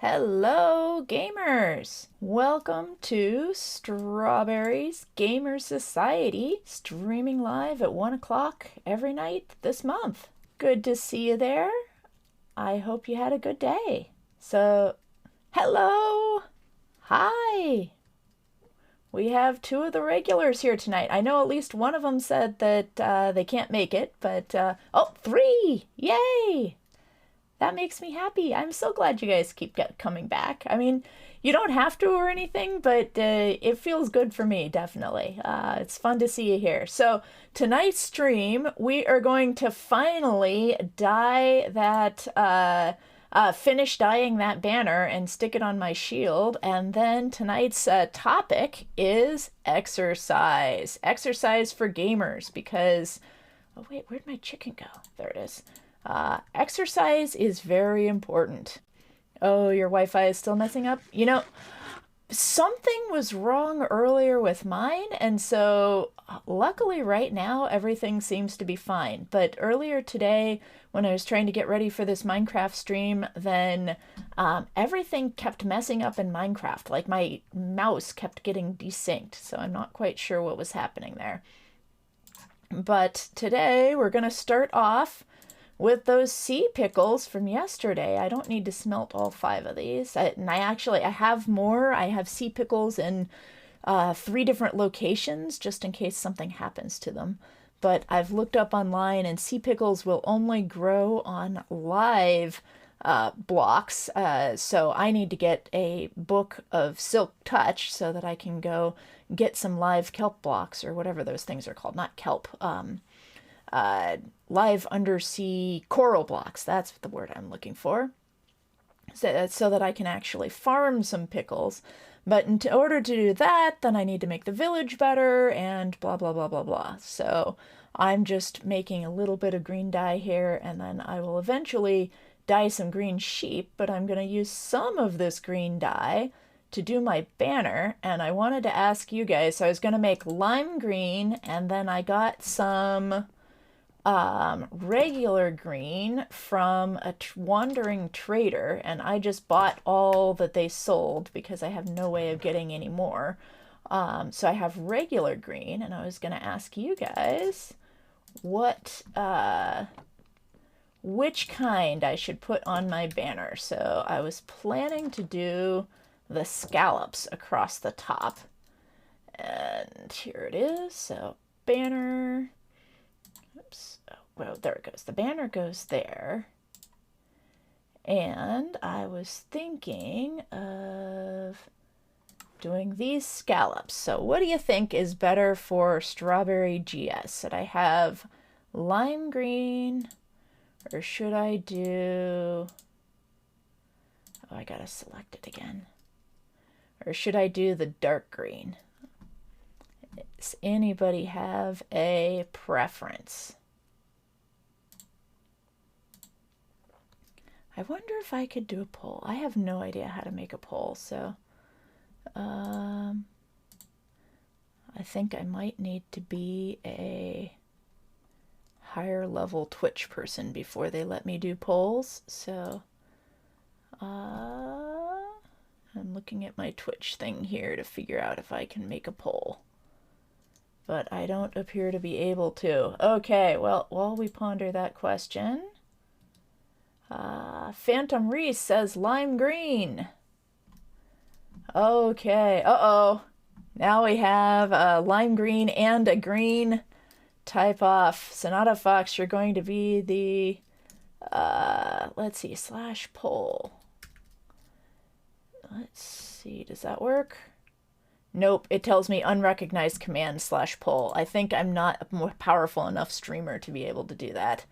Hello, gamers! Welcome to Strawberries Gamer Society, streaming live at 1 o'clock every night this month. Good to see you there. I hope you had a good day. So, hello! Hi! We have two of the regulars here tonight. I know at least one of them said that they can't make it, but, oh, three! Yay! That makes me happy. I'm so glad you guys keep coming back. I mean, you don't have to or anything, but it feels good for me, definitely. It's fun to see you here. So tonight's stream, we are going to finally dye that, finish dyeing that banner and stick it on my shield. And then tonight's topic is exercise. Exercise for gamers because... Oh, wait, where'd my chicken go? There it is. Exercise is very important. Oh, your Wi-Fi is still messing up? You know, something was wrong earlier with mine, and so luckily right now everything seems to be fine. But earlier today, when I was trying to get ready for this Minecraft stream, then everything kept messing up in Minecraft. Like my mouse kept getting desynced, so I'm not quite sure what was happening there. But today we're going to start off with those sea pickles from yesterday. I don't need to smelt all 5 of these. I have more. I have sea pickles in 3 different locations just in case something happens to them. But I've looked up online and sea pickles will only grow on live blocks. So I need to get a book of Silk Touch so that I can go get some live kelp blocks or whatever those things are called. Not kelp. Live undersea coral blocks. That's the word I'm looking for. So that I can actually farm some pickles. But in order to do that, then I need to make the village better and blah, blah, blah, blah, blah. So I'm just making a little bit of green dye here, and then I will eventually dye some green sheep, but I'm going to use some of this green dye to do my banner, and I wanted to ask you guys, so I was going to make lime green, and then I got some regular green from a wandering trader, and I just bought all that they sold because I have no way of getting any more. So I have regular green, and I was going to ask you guys what which kind I should put on my banner. So I was planning to do the scallops across the top, and here it is. So banner. Oops. Oh, well, there it goes. The banner goes there. And I was thinking of doing these scallops. So what do you think is better for Strawberry GS? Should I have lime green or should I do... Oh, I gotta select it again. Or should I do the dark green? Does anybody have a preference? I wonder if I could do a poll. I have no idea how to make a poll, so I think I might need to be a higher level Twitch person before they let me do polls. So I'm looking at my Twitch thing here to figure out if I can make a poll. But I don't appear to be able to. Okay, well, while we ponder that question, Phantom Reese says lime green. Okay, uh-oh. Now we have a lime green and a green type off. Sonata Fox, you're going to be the, let's see, /poll. Let's see, does that work? Nope, it tells me unrecognized command /poll. I think I'm not a more powerful enough streamer to be able to do that.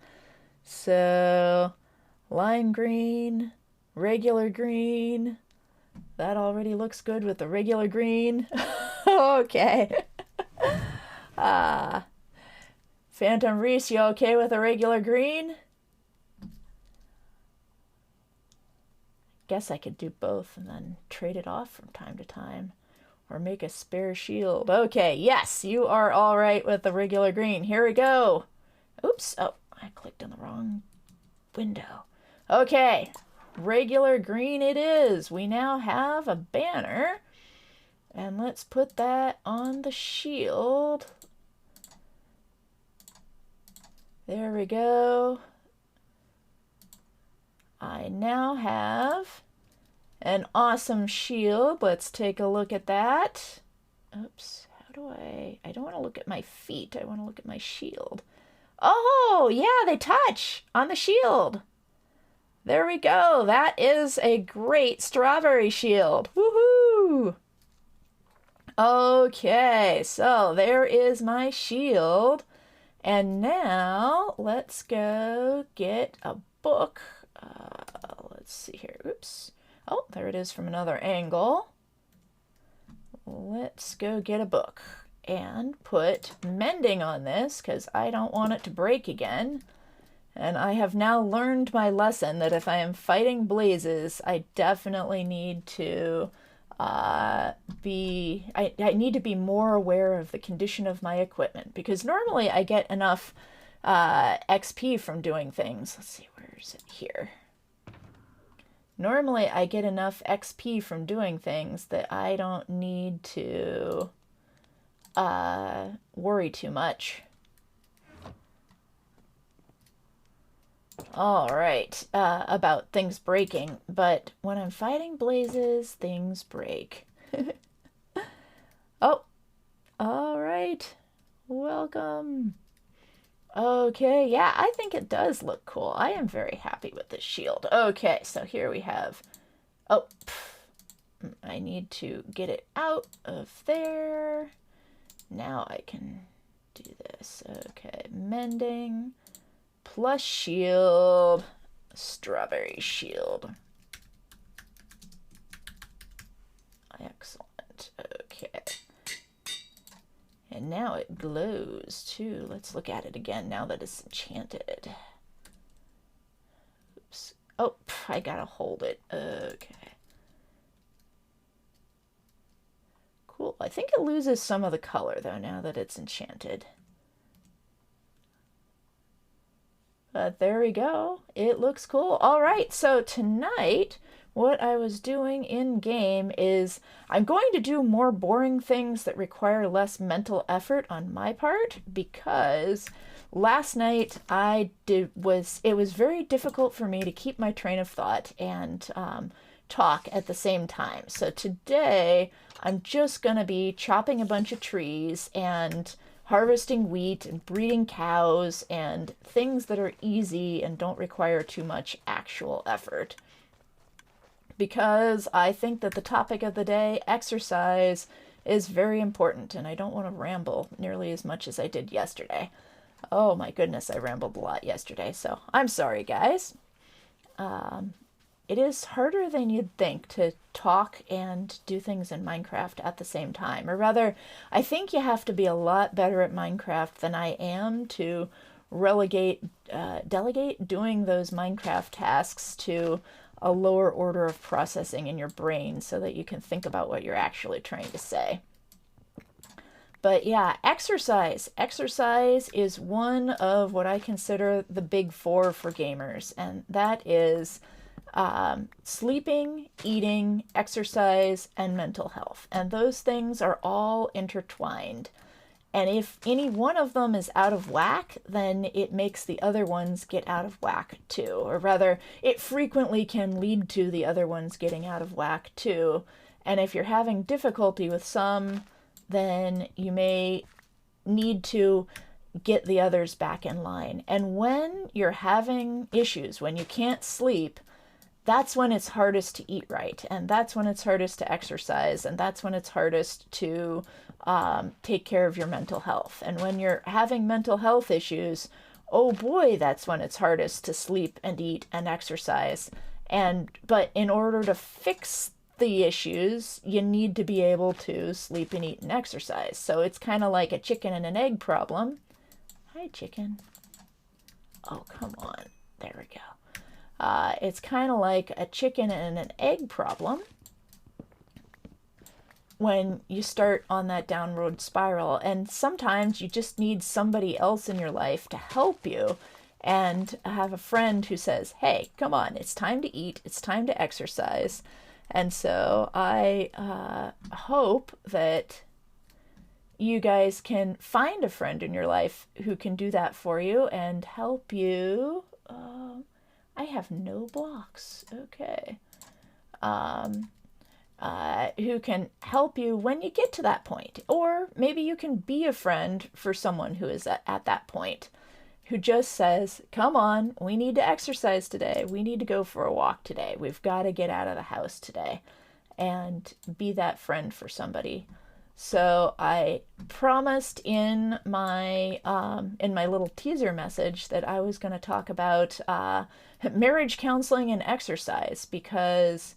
So, lime green, regular green. That already looks good with the regular green. Okay. Phantom Reese, you okay with a regular green? Guess I could do both and then trade it off from time to time. Or make a spare shield. Okay, yes, you are all right with the regular green. Here we go. Oops. Oh, I clicked on the wrong window. Okay. regular green it is. We now have a banner. And let's put that on the shield. There we go. I now have an awesome shield. Let's take a look at that. Oops, how do I don't want to look at my feet. I want to look at my shield. Oh, yeah, they touch on the shield. There we go. That is a great strawberry shield. Woohoo! Okay, so there is my shield. And now let's go get a book. Let's see here. Oops. Oh, there it is from another angle. Let's go get a book and put mending on this because I don't want it to break again. And I have now learned my lesson that if I am fighting blazes, I definitely need to I need to be more aware of the condition of my equipment, because normally I get enough XP from doing things. Let's see, where is it here? Normally I get enough XP from doing things that I don't need to worry too much. All right, about things breaking, but when I'm fighting blazes, things break. Oh, all right. Welcome. Okay, yeah, I think it does look cool. I am very happy with this shield. Okay, so here we have... Oh, I need to get it out of there. Now I can do this. Okay, mending... plus shield, strawberry shield. Excellent. Okay. And now it glows too. Let's look at it again now that it's enchanted. Oops. Oh, I gotta hold it. Okay. Cool. I think it loses some of the color though now that it's enchanted. But there we go. It looks cool. All right, so tonight, what I was doing in game is I'm going to do more boring things that require less mental effort on my part, because last night it was very difficult for me to keep my train of thought and talk at the same time. So today, I'm just going to be chopping a bunch of trees and harvesting wheat and breeding cows and things that are easy and don't require too much actual effort. Because I think that the topic of the day, exercise, is very important, and I don't want to ramble nearly as much as I did yesterday. Oh my goodness, I rambled a lot yesterday, so I'm sorry, guys. It is harder than you'd think to talk and do things in Minecraft at the same time. Or rather, I think you have to be a lot better at Minecraft than I am to delegate doing those Minecraft tasks to a lower order of processing in your brain so that you can think about what you're actually trying to say. But yeah, exercise. Exercise is one of what I consider the big four for gamers, and that is sleeping, eating, exercise, and mental health. And those things are all intertwined. And if any one of them is out of whack, then it makes the other ones get out of whack too. Or rather, it frequently can lead to the other ones getting out of whack too. And if you're having difficulty with some, then you may need to get the others back in line. And when you're having issues, when you can't sleep, that's when it's hardest to eat right, and that's when it's hardest to exercise, and that's when it's hardest to take care of your mental health. And when you're having mental health issues, oh boy, that's when it's hardest to sleep and eat and exercise. But in order to fix the issues, you need to be able to sleep and eat and exercise. So it's kind of like a chicken and an egg problem. Hi, chicken. Oh, come on. There we go. It's kind of like a chicken and an egg problem when you start on that downward spiral. And sometimes you just need somebody else in your life to help you. and have a friend who says, hey, come on, it's time to eat, it's time to exercise. And so I hope that you guys can find a friend in your life who can do that for you and help you. I have no blocks. Okay. Who can help you when you get to that point. Or maybe you can be a friend for someone who is at that point, who just says, come on, we need to exercise today. We need to go for a walk today. We've got to get out of the house today, and be that friend for somebody. So I promised in my little teaser message that I was going to talk about marriage counseling and exercise, because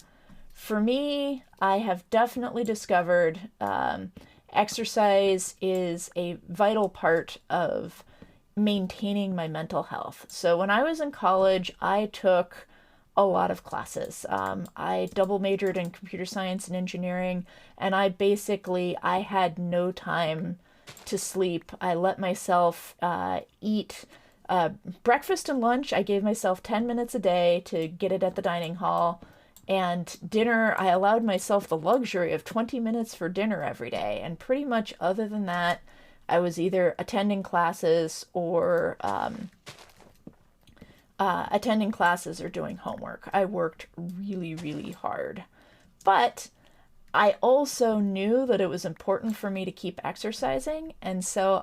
for me, I have definitely discovered exercise is a vital part of maintaining my mental health. So when I was in college, I took a lot of classes. I double majored in computer science and engineering, and I had no time to sleep. I let myself eat breakfast and lunch. I gave myself 10 minutes a day to get it at the dining hall. And dinner, I allowed myself the luxury of 20 minutes for dinner every day. And pretty much other than that, I was either attending classes or doing homework. I worked really, really hard. But I also knew that it was important for me to keep exercising. And so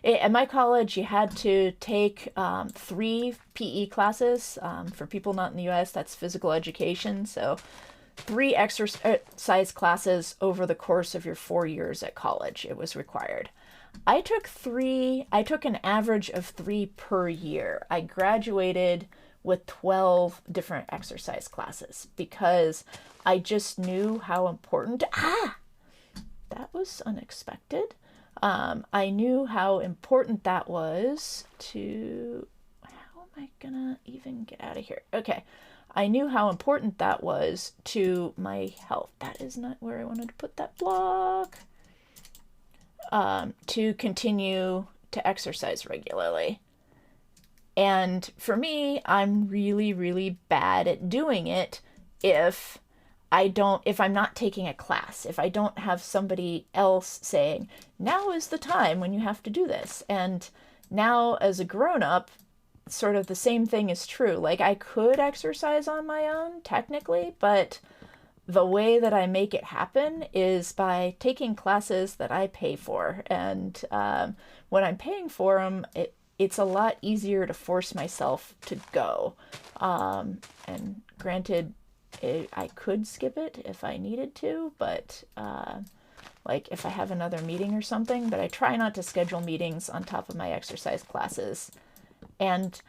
at my college, you had to take 3 PE classes. For people not in the US, that's physical education. So 3 exercise classes over the course of your 4 years at college. It was required. I took an average of 3 per year. I graduated with 12 different exercise classes because I just knew how important, that was unexpected. I knew how important that was to, how am I gonna even get out of here? Okay. I knew how important that was to my health. That is not where I wanted to put that block. To continue to exercise regularly. And for me, I'm really, really bad at doing it if I'm not taking a class, if I don't have somebody else saying, now is the time when you have to do this. And now as a grown-up, sort of the same thing is true. Like, I could exercise on my own, technically, but the way that I make it happen is by taking classes that I pay for. And when I'm paying for them, it's a lot easier to force myself to go. And granted, I could skip it if I needed to, but like if I have another meeting or something, but I try not to schedule meetings on top of my exercise classes. And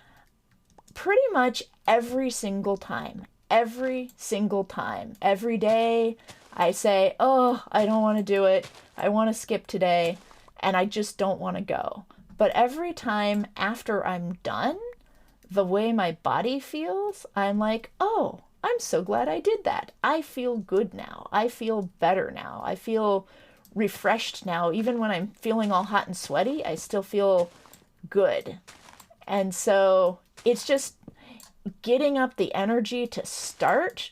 pretty much every single time, every day, I say, oh, I don't want to do it. I want to skip today, and I just don't want to go. But every time after I'm done, the way my body feels, I'm like, oh, I'm so glad I did that. I feel good now. I feel better now. I feel refreshed now. Even when I'm feeling all hot and sweaty, I still feel good. And so it's just getting up the energy to start.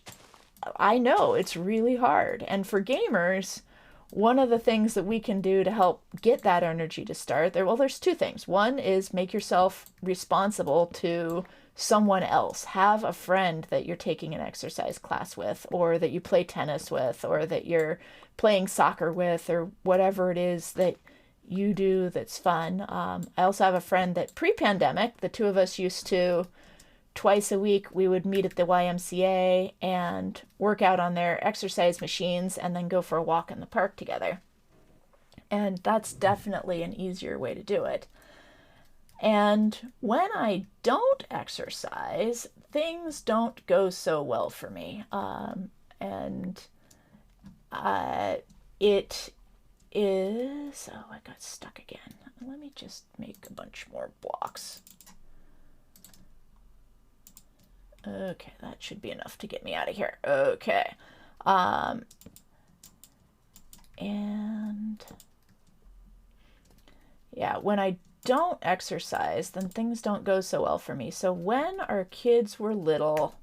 I know it's really hard. And for gamers, one of the things that we can do to help get that energy to start, there's 2 things. One is make yourself responsible to someone else. Have a friend that you're taking an exercise class with, or that you play tennis with, or that you're playing soccer with, or whatever it is that you do that's fun. I also have a friend that pre-pandemic, the 2 of us used to, twice a week, we would meet at the YMCA and work out on their exercise machines and then go for a walk in the park together. And that's definitely an easier way to do it. And when I don't exercise, things don't go so well for me. It is... Oh, I got stuck again. Let me just make a bunch more blocks. Okay, that should be enough to get me out of here. Okay. And... yeah, when I don't exercise, then things don't go so well for me. So when our kids were little,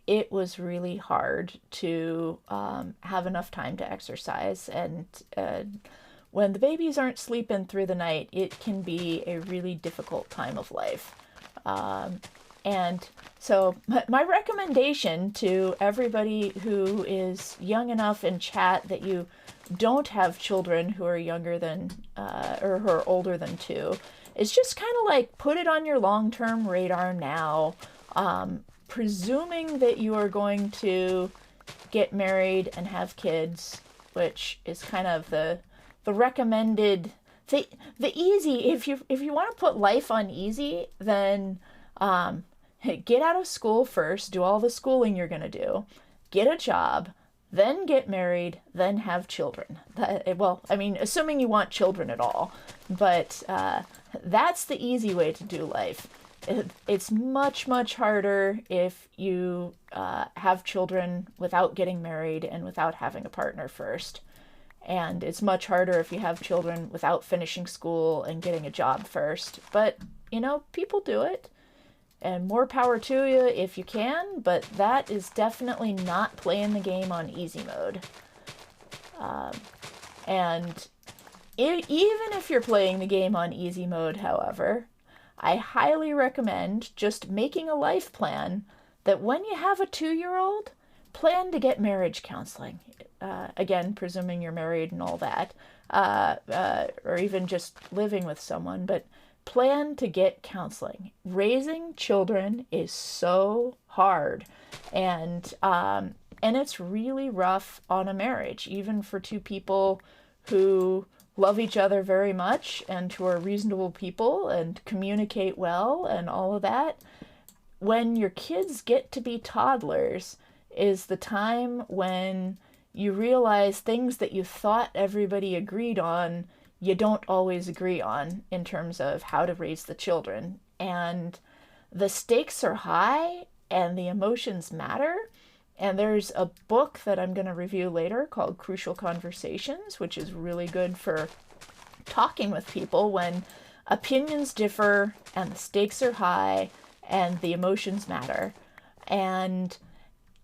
it was really hard to have enough time to exercise. And when the babies aren't sleeping through the night, it can be a really difficult time of life. And so my recommendation to everybody who is young enough in chat that you don't have children who are younger than or who are older than 2 is just kind of like put it on your long-term radar now, presuming that you are going to get married and have kids, which is kind of the recommended the easy. If you want to put life on easy, then get out of school first, do all the schooling you're going to do, get a job, then get married, then have children. Well, I mean, assuming you want children at all, but that's the easy way to do life. It's much, much harder if you have children without getting married and without having a partner first. And it's much harder if you have children without finishing school and getting a job first. But, people do it. And more power to you if you can, but that is definitely not playing the game on easy mode. And even if you're playing the game on easy mode, however, I highly recommend just making a life plan that when you have a 2-year-old, plan to get marriage counseling. Again, presuming you're married and all that, or even just living with someone, but plan to get counseling. Raising children is so hard, and it's really rough on a marriage, even for 2 people who love each other very much and who are reasonable people and communicate well and all of that. When your kids get to be toddlers is the time when you realize things that you thought everybody agreed on, you don't always agree on in terms of how to raise the children. And the stakes are high and the emotions matter. And there's a book that I'm going to review later called Crucial Conversations, which is really good for talking with people when opinions differ and the stakes are high and the emotions matter. And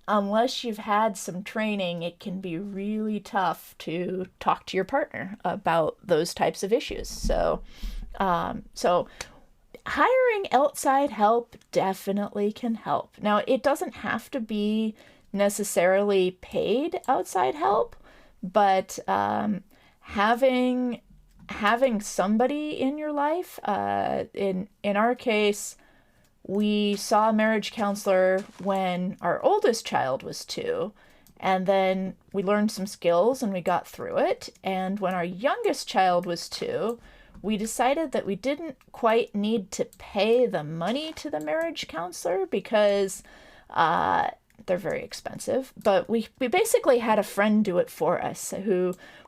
unless you've had some training, it can be really tough to talk to your partner about those types of issues. So hiring outside help definitely can help. Now, it doesn't have to be necessarily paid outside help, but having somebody in your life, in our case, we saw a marriage counselor when our oldest child was 2, and then we learned some skills and we got through it. And when our youngest child was 2, we decided that we didn't quite need to pay the money to the marriage counselor because they're very expensive. But we basically had a friend do it for us.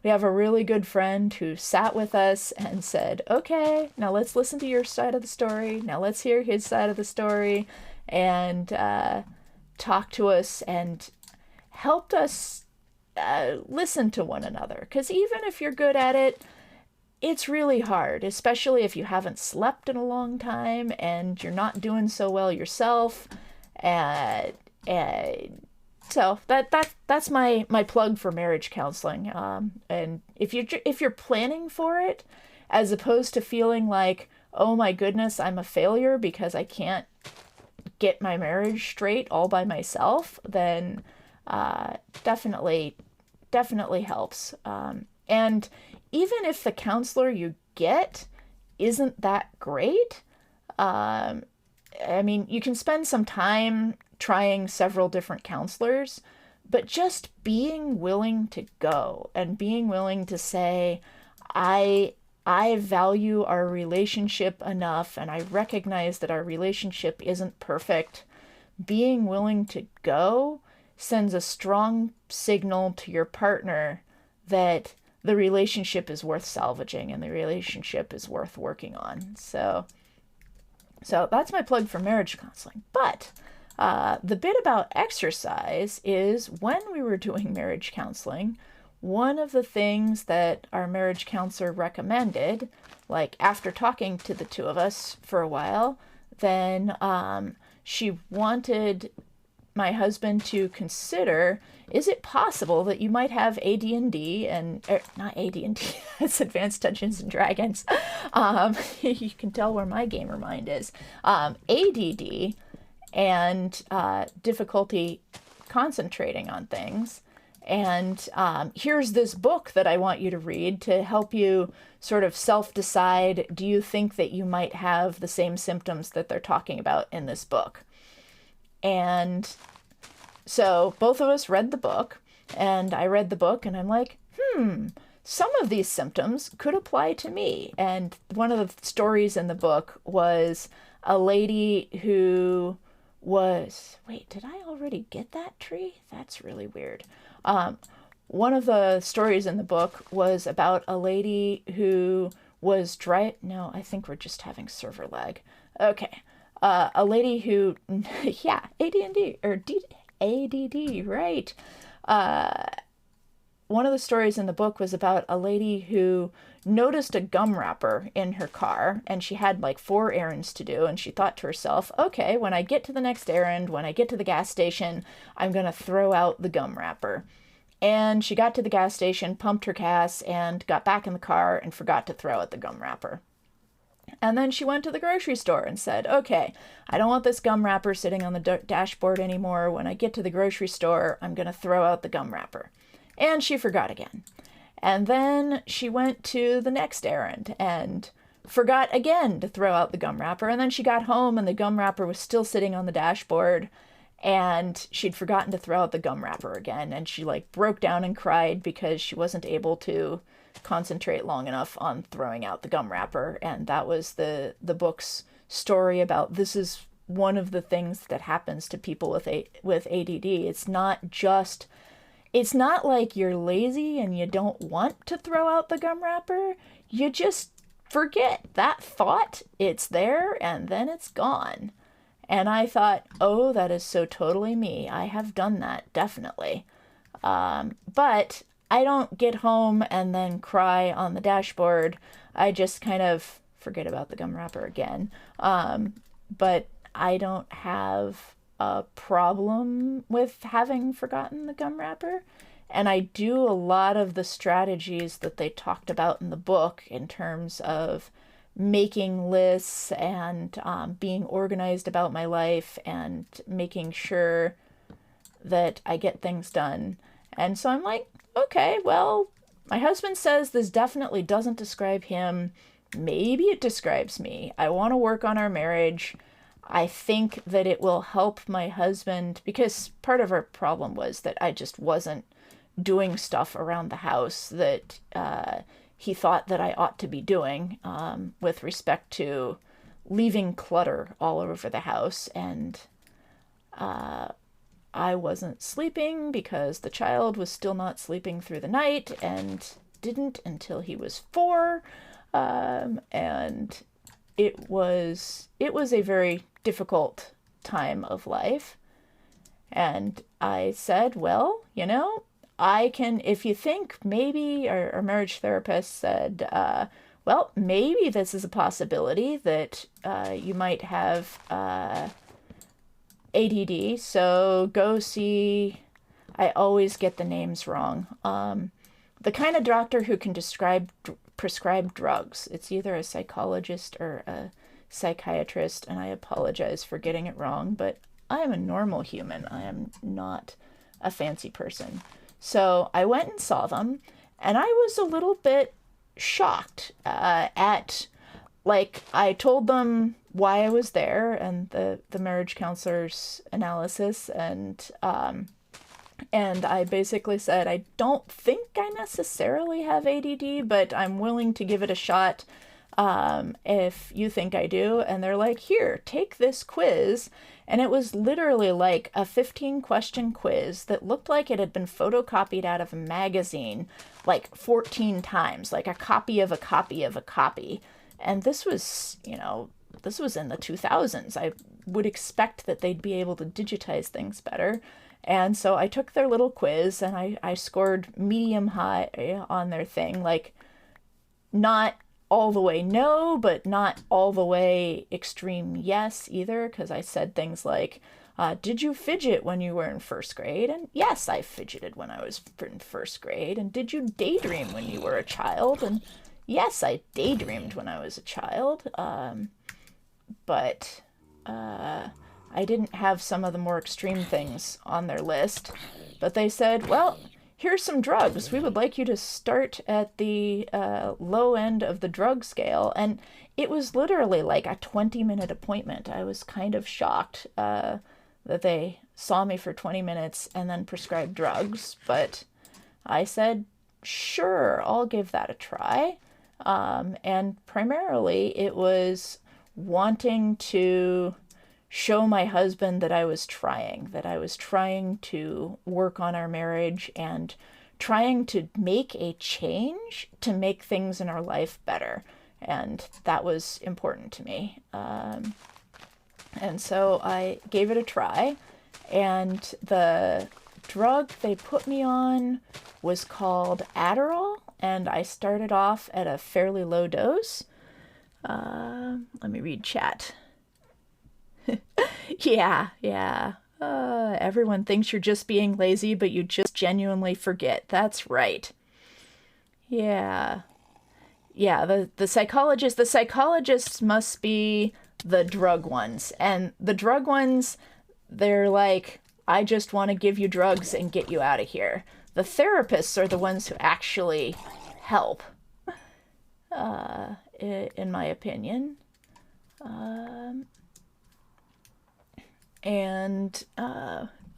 We have a really good friend who sat with us and said, okay, now let's listen to your side of the story. Now let's hear his side of the story, and talk to us and helped us listen to one another. Because even if you're good at it, it's really hard, especially if you haven't slept in a long time and you're not doing so well yourself. So that's my plug for marriage counseling. And if you're planning for it, as opposed to feeling like, oh my goodness, I'm a failure because I can't get my marriage straight all by myself, then definitely helps. And even if the counselor you get isn't that great, I mean, you can spend some time trying several different counselors, but just being willing to go and being willing to say, I value our relationship enough and I recognize that our relationship isn't perfect. Being willing to go sends a strong signal to your partner that the relationship is worth salvaging and the relationship is worth working on. So that's my plug for marriage counseling. But the bit about exercise is when we were doing marriage counseling, one of the things that our marriage counselor recommended, like after talking to the two of us for a while, then she wanted my husband to consider, is it possible that you might have AD&D not AD&D, it's Advanced Dungeons and Dragons. You can tell where my gamer mind is. ADD and difficulty concentrating on things. And here's this book that I want you to read to help you sort of self-decide, do you think that you might have the same symptoms that they're talking about in this book? And so both of us read the book, and I read the book, and I'm like, some of these symptoms could apply to me. And one of the stories in the book was a lady who was, wait, did I already get that tree? That's really weird. One of the stories in the book was about a lady who was no, I think we're just having server lag. Okay. A lady who, yeah, AD&D, or ADD, right. One of the stories in the book was about a lady who noticed a gum wrapper in her car, and she had like 4 errands to do, and she thought to herself, okay, when I get to the next errand, when I get to the gas station, I'm going to throw out the gum wrapper. And she got to the gas station, pumped her gas, and got back in the car and forgot to throw out the gum wrapper. And then she went to the grocery store and said, okay, I don't want this gum wrapper sitting on the dashboard anymore. When I get to the grocery store, I'm going to throw out the gum wrapper. And she forgot again. And then she went to the next errand and forgot again to throw out the gum wrapper. And then she got home and the gum wrapper was still sitting on the dashboard, and she'd forgotten to throw out the gum wrapper again. And she like broke down and cried because she wasn't able to concentrate long enough on throwing out the gum wrapper. And that was the book's story about, this is one of the things that happens to people with ADD. It's not like you're lazy and you don't want to throw out the gum wrapper. You just forget that thought, it's there, and then it's gone. And I thought, oh, that is so totally me. I have done that, definitely. But I don't get home and then cry on the dashboard. I just kind of forget about the gum wrapper again. But I don't have a problem with having forgotten the gum wrapper. And I do a lot of the strategies that they talked about in the book in terms of making lists and being organized about my life and making sure that I get things done. And so I'm like, okay, well, my husband says this definitely doesn't describe him. Maybe it describes me. I want to work on our marriage. I think that it will help my husband, because part of our problem was that I just wasn't doing stuff around the house that he thought that I ought to be doing with respect to leaving clutter all over the house. And I wasn't sleeping because the child was still not sleeping through the night and didn't until he was 4. And it was a very difficult time of life. And I said, well, I can, if you think maybe, our marriage therapist said, well, maybe this is a possibility that you might have ADD, so go see, I always get the names wrong, the kind of doctor who can prescribe drugs. It's either a psychologist or a psychiatrist, and I apologize for getting it wrong, but I am a normal human. I am not a fancy person. So I went and saw them, and I was a little bit shocked at, like, I told them why I was there and the marriage counselor's analysis, and I basically said, I don't think I necessarily have ADD, but I'm willing to give it a shot if you think I do. And they're like, here, take this quiz. And it was literally like a 15-question quiz that looked like it had been photocopied out of a magazine like 14 times, like a copy of a copy of a copy. And this was in the 2000s. I would expect that they'd be able to digitize things better. And so I took their little quiz and I scored medium high on their thing. Like, not all the way no, but not all the way extreme yes either, because I said things like, did you fidget when you were in first grade? And yes, I fidgeted when I was in first grade. And did you daydream when you were a child? And yes, I daydreamed when I was a child. But I didn't have some of the more extreme things on their list. But they said, well, here's some drugs. We would like you to start at the low end of the drug scale. And it was literally like a 20-minute appointment. I was kind of shocked that they saw me for 20 minutes and then prescribed drugs. But I said, sure, I'll give that a try. And primarily it was wanting to show my husband that I was trying to work on our marriage and trying to make a change to make things in our life better. And that was important to me. And so I gave it a try. And the drug they put me on was called Adderall. And I started off at a fairly low dose. Let me read chat. Yeah. Everyone thinks you're just being lazy, but you just genuinely forget. That's right. Yeah. The psychologists must be the drug ones. And the drug ones, they're like, I just want to give you drugs and get you out of here. The therapists are the ones who actually help, in my opinion.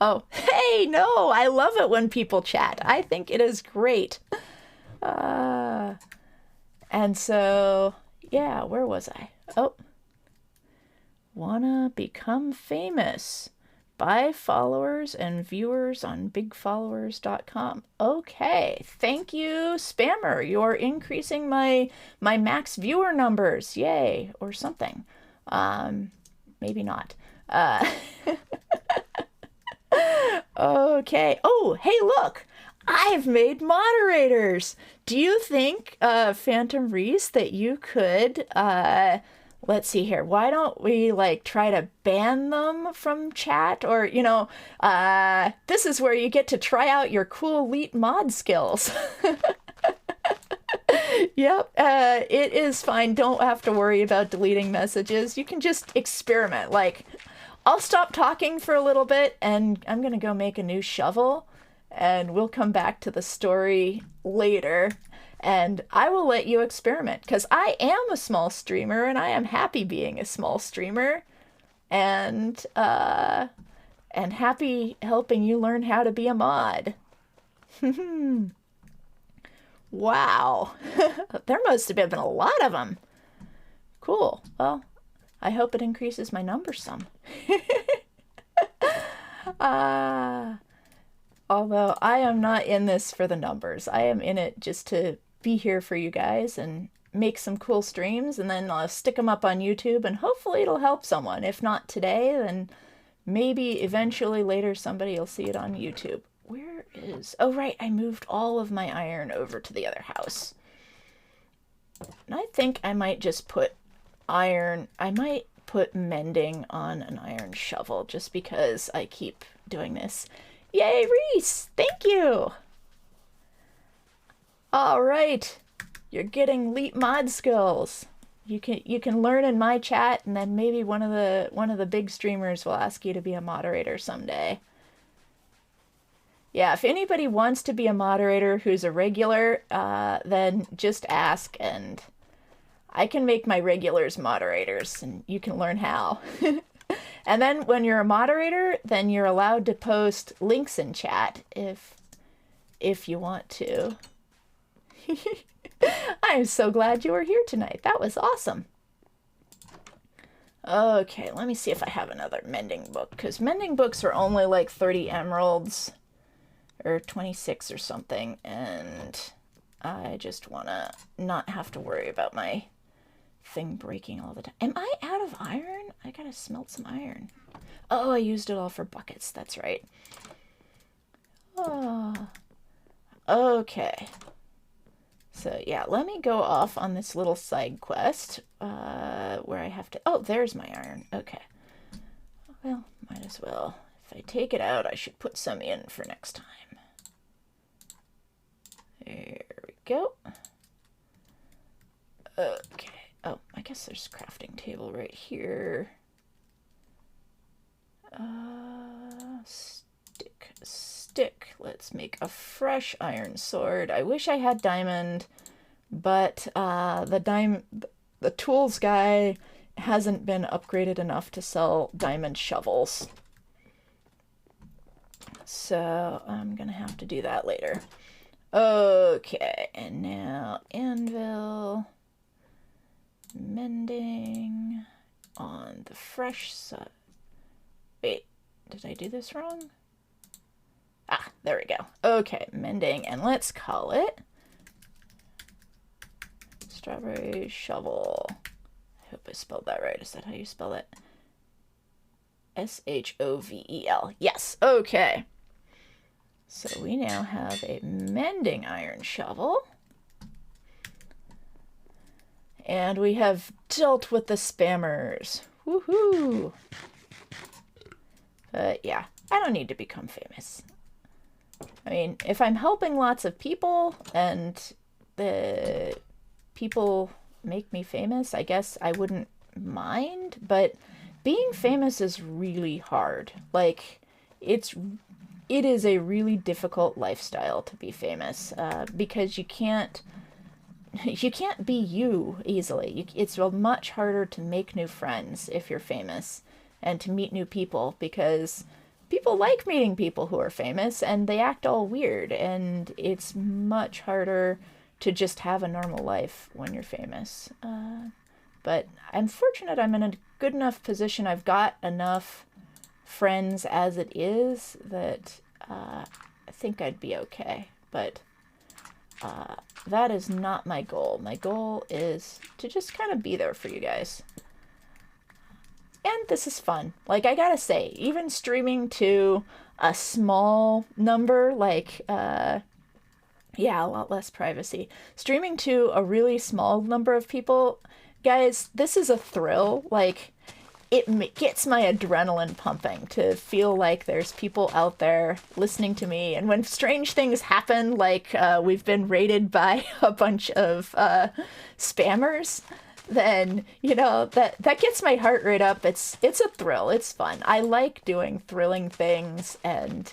Oh, hey, no, I love it when people chat. I think it is great. And so, yeah, where was I? Oh, wanna become famous. Buy followers and viewers on bigfollowers.com. Okay, thank you, spammer. You're increasing my max viewer numbers. Yay, or something. Maybe not. Okay. Oh, hey, look. I've made moderators. Do you think, Phantom Reese, that you could, let's see here. Why don't we try to ban them from chat? Or, this is where you get to try out your cool elite mod skills. Yep, it is fine. Don't have to worry about deleting messages. You can just experiment. I'll stop talking for a little bit and I'm going to go make a new shovel and we'll come back to the story later and I will let you experiment because I am a small streamer and I am happy being a small streamer and happy helping you learn how to be a mod. Wow. There must have been a lot of them. Cool. Well, I hope it increases my numbers some. Although I am not in this for the numbers. I am in it just to be here for you guys and make some cool streams, and then I'll stick them up on YouTube, and hopefully it'll help someone. If not today, then maybe eventually later somebody will see it on YouTube. Where is... Oh, right, I moved all of my iron over to the other house. And I think I might just put iron... I might put mending on an iron shovel just because I keep doing this. Yay, Reese! Thank you! All right, you're getting Leap mod skills. You can learn in my chat, and then maybe one of the big streamers will ask you to be a moderator someday. Yeah, if anybody wants to be a moderator who's a regular, then just ask, and I can make my regulars moderators, and you can learn how. And then when you're a moderator, then you're allowed to post links in chat if you want to. I'm so glad you were here tonight. That was awesome. Okay, let me see if I have another mending book, because mending books are only like 30 emeralds, or 26 or something, and I just want to not have to worry about my thing breaking all the time. Am I out of iron? I gotta smelt some iron. Oh, I used it all for buckets. That's right. Oh, okay. So yeah, let me go off on this little side quest where I have to... Oh, there's my iron. Okay. Well, might as well. If I take it out, I should put some in for next time. There we go. Okay. Oh, I guess there's a crafting table right here. Stick. Let's make a fresh iron sword. I wish I had diamond, but the tools guy hasn't been upgraded enough to sell diamond shovels. So I'm gonna have to do that later. Okay, and now anvil. Mending on the fresh side. Wait, did I do this wrong? Ah, there we go. Okay, mending, and let's call it strawberry shovel. I hope I spelled that right. Is that how you spell it? S-H-O-V-E-L. Yes, okay. So we now have a mending iron shovel. And we have dealt with the spammers. Woohoo! But yeah, I don't need to become famous. I mean, if I'm helping lots of people and the people make me famous, I guess I wouldn't mind. But being famous is really hard. Like, it is a really difficult lifestyle to be famous because you can't be you easily. It's much harder to make new friends if you're famous and to meet new people because people like meeting people who are famous and they act all weird, and it's much harder to just have a normal life when you're famous. But I'm fortunate I'm in a good enough position. I've got enough friends as it is that I think I'd be okay. But that is not my goal. My goal is to just kind of be there for you guys. And this is fun. Like, I gotta say, even streaming to a small number, like, yeah, a lot less privacy. Streaming to a really small number of people, guys, this is a thrill. Like, it gets my adrenaline pumping to feel like there's people out there listening to me. And when strange things happen, like we've been raided by a bunch of spammers, then, you know, that gets my heart rate up. It's a thrill. It's fun. I like doing thrilling things. And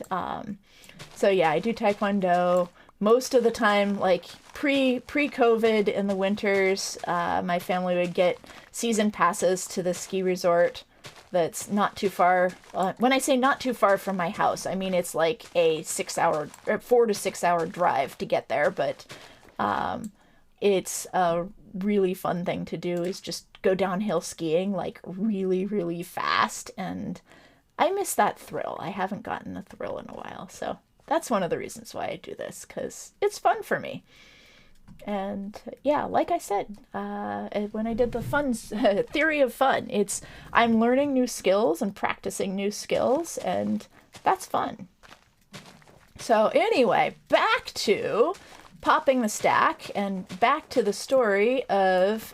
so, yeah, I do Taekwondo. Most of the time, like pre-COVID in the winters, my family would get season passes to the ski resort that's not too far. When I say not too far from my house, I mean it's like a 4 to 6 hour drive to get there. But it's a really fun thing to do is just go downhill skiing like really, really fast. And I miss that thrill. I haven't gotten a thrill in a while, so that's one of the reasons why I do this, because it's fun for me. And yeah, like I said, when I did the fun theory of fun, I'm learning new skills and practicing new skills, and that's fun. So anyway, back to popping the stack and back to the story of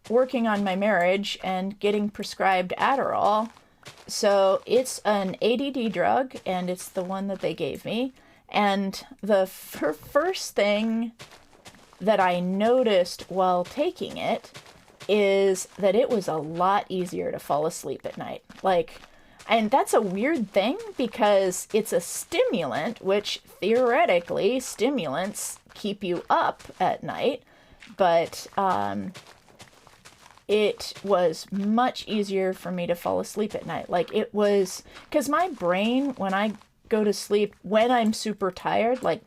working on my marriage and getting prescribed Adderall. So it's an ADD drug, and it's the one that they gave me. And the first thing that I noticed while taking it is that it was a lot easier to fall asleep at night. And that's a weird thing because it's a stimulant, which theoretically stimulants keep you up at night. But it was much easier for me to fall asleep at night. Like, it was, because my brain, when I go to sleep, when I'm super tired, like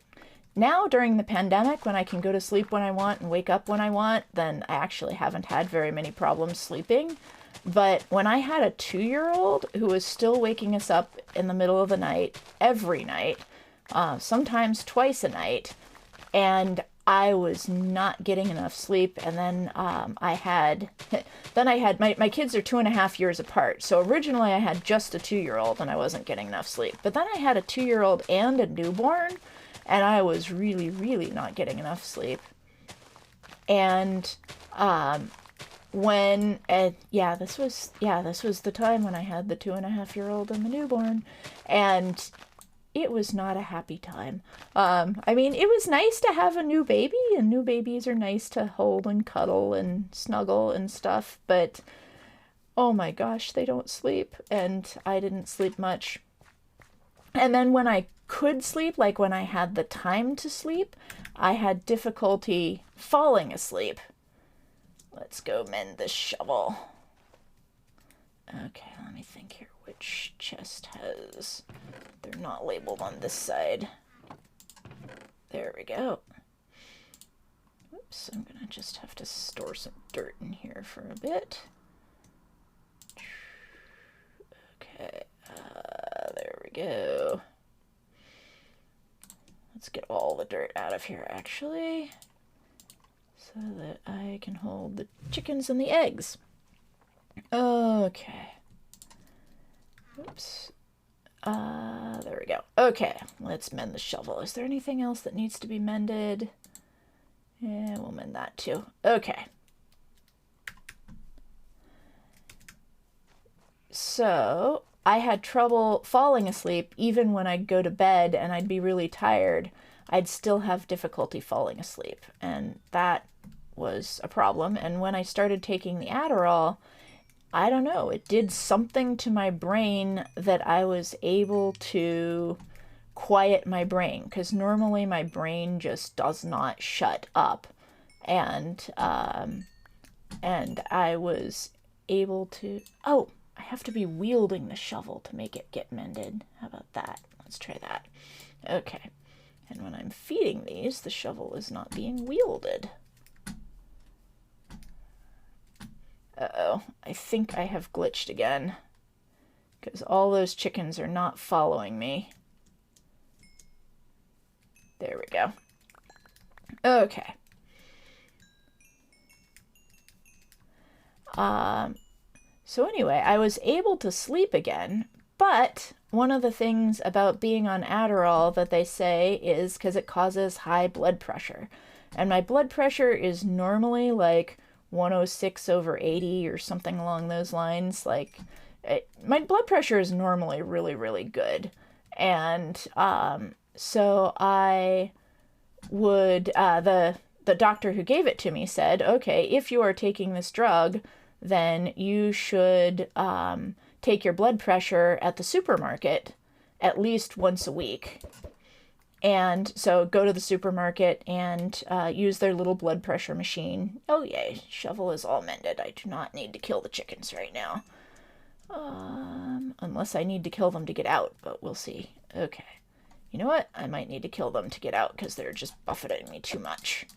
now during the pandemic, when I can go to sleep when I want and wake up when I want, then I actually haven't had very many problems sleeping. But when I had a 2-year-old who was still waking us up in the middle of the night, every night, sometimes twice a night, and I was not getting enough sleep, and then my kids are 2.5 years apart. So originally I had just a 2-year-old, and I wasn't getting enough sleep. But then I had a 2-year-old and a newborn, and I was really, really not getting enough sleep. And this was the time when I had the 2.5-year-old and the newborn, and it was not a happy time. It was nice to have a new baby, and new babies are nice to hold and cuddle and snuggle and stuff, but oh my gosh, they don't sleep, and I didn't sleep much. And then when I could sleep, like when I had the time to sleep, I had difficulty falling asleep. Let's go mend this shovel. Okay, let me think here. Which chest has... They're not labeled on this side. There we go. Oops, I'm gonna just have to store some dirt in here for a bit. Okay, there we go. Let's get all the dirt out of here, actually, so that I can hold the chickens and the eggs. Okay. Oops. There we go. Okay, let's mend the shovel. Is there anything else that needs to be mended? Yeah, we'll mend that too. Okay. So, I had trouble falling asleep even when I'd go to bed and I'd be really tired. I'd still have difficulty falling asleep, and that was a problem. And when I started taking the Adderall, I don't know, it did something to my brain that I was able to quiet my brain, because normally my brain just does not shut up. And I was able to... Oh, I have to be wielding the shovel to make it get mended. How about that? Let's try that. Okay. And when I'm feeding these, the shovel is not being wielded. Uh-oh, I think I have glitched again, because all those chickens are not following me. There we go. Okay. So anyway, I was able to sleep again, but one of the things about being on Adderall that they say is because it causes high blood pressure. And my blood pressure is normally like 106/80 or something along those lines. My blood pressure is normally really, really good. And so I would, the doctor who gave it to me said, okay, if you are taking this drug, then you should take your blood pressure at the supermarket at least once a week. And so go to the supermarket and use their little blood pressure machine. Oh yay, shovel is all mended. I do not need to kill the chickens right now. Unless I need to kill them to get out, but we'll see. Okay. You know what? I might need to kill them to get out because they're just buffeting me too much.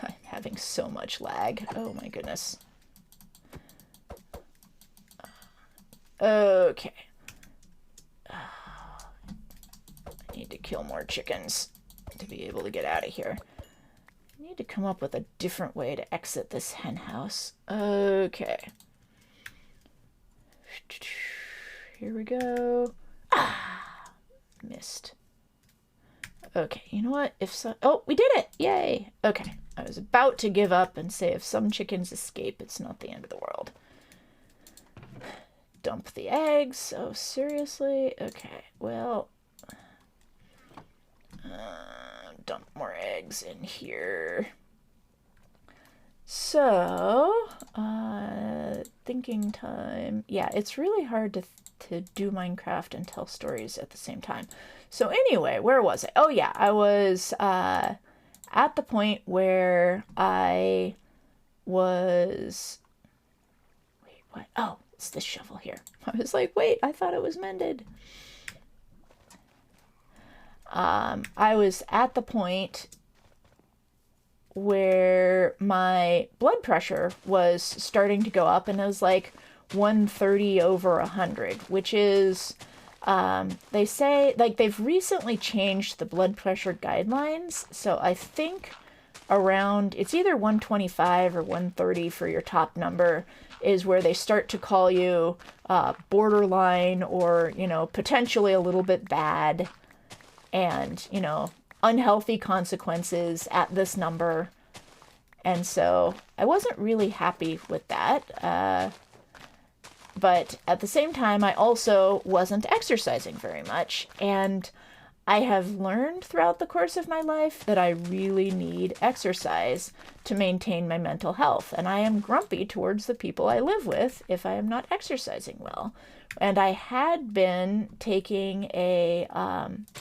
I'm having so much lag. Oh my goodness. Okay. I need to kill more chickens to be able to get out of here. I need to come up with a different way to exit this hen house. Okay. Here we go. Ah! Missed. Okay, you know what? Oh, we did it! Yay! Okay. I was about to give up and say if some chickens escape, it's not the end of the world. Dump the eggs. Oh, seriously? Okay, well... dump more eggs in here. So, thinking time. Yeah, it's really hard to do Minecraft and tell stories at the same time. So anyway, where was I? Oh yeah, I was at the point where I was... Wait, what? Oh, it's this shovel here. I was like, wait, I thought it was mended. I was at the point where my blood pressure was starting to go up, and it was like 130/100, which is They say, like, they've recently changed the blood pressure guidelines. So I think around, it's either 125 or 130 for your top number is where they start to call you borderline or, potentially a little bit bad and, unhealthy consequences at this number. And so I wasn't really happy with that. But at the same time, I also wasn't exercising very much. And I have learned throughout the course of my life that I really need exercise to maintain my mental health. And I am grumpy towards the people I live with if I am not exercising well. And I had been taking a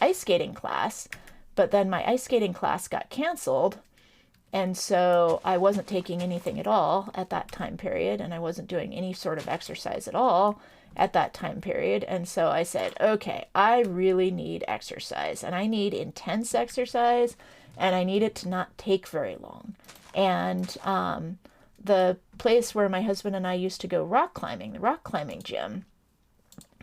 ice skating class, but then my ice skating class got canceled. And so I wasn't taking anything at all at that time period, and I wasn't doing any sort of exercise at all at that time period. And so I said, okay, I really need exercise, and I need intense exercise, and I need it to not take very long. And the place where my husband and I used to go rock climbing, the rock climbing gym,